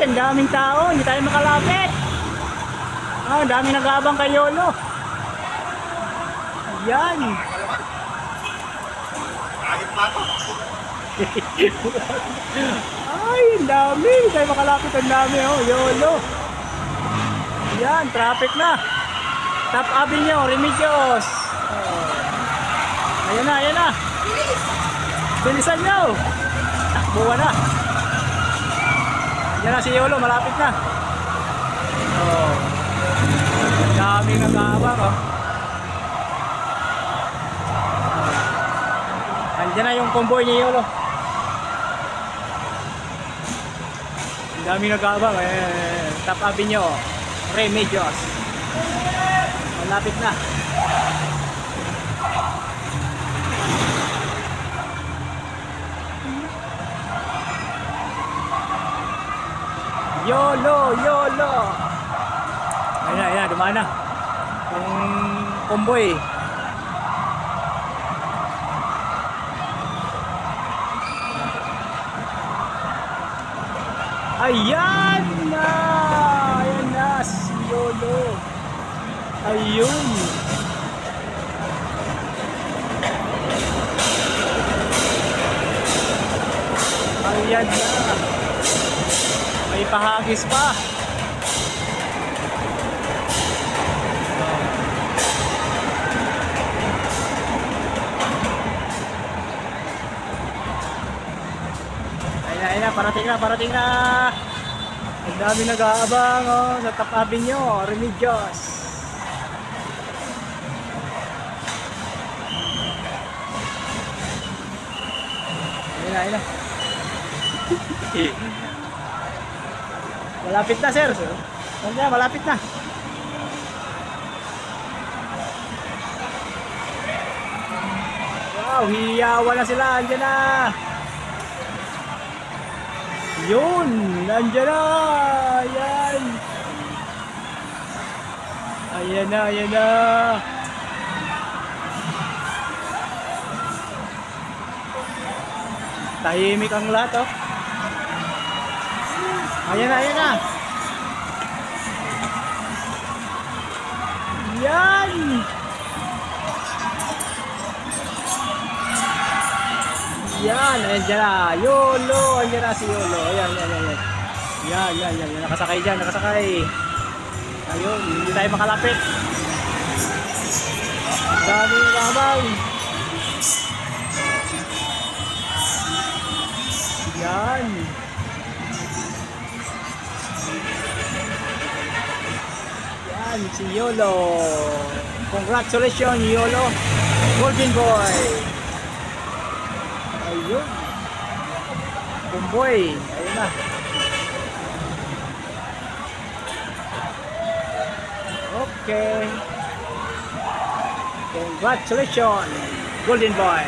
ang daming tao, hindi tayo makalapit. Ang daming nag-aabang kay Yolo. Ayan. Ay, ang dami, hindi tayo makalapit, ang dami, oh, Yolo. Ayan, traffic na. Top Avenue, Remedios. Ayan na, ayan na. Bilisan nyo. Takbuhan na. Ayan na si Yolo, malapit na. Oh. Daming nag-aabang, oh. Andiyan na yung convoy ni Yolo. Ang daming nag-aabang, Top Avenue, Remedios. Malapit na. Yolo, Yolo. Ayan, dumaan na. Yung convoy. Ayan na. Ayan na si Yolo. Ayun. Ayan na. May pahagis pa. Ayan na, parating na, parating na. Ang dami nag-aabang, oh, sa Top Avenue, Remedios. Ayan na. Malapit na, sir. Ayan, malapit na. Wow, hiyawa na sila. Andiyan na. Yun, nandiyan na. Ayan. Ayan na, ayan na. Tahimik ang lahat, oh. Ayan na, ayan na. Yan. Yan, ayan na. Yolo, ayan na si Yolo. Ayan, ayan, ayan. Yan, yan, yan. Nakasakay dyan, nakasakay. Ayun, hindi tayo makalapit. Dami yung labang. Yan. Yan, si Yolo. Congratulations, Yolo. Golden Boy. Ayun. Convoy. Ayun na. Okay. Congratulations, Golden Boy.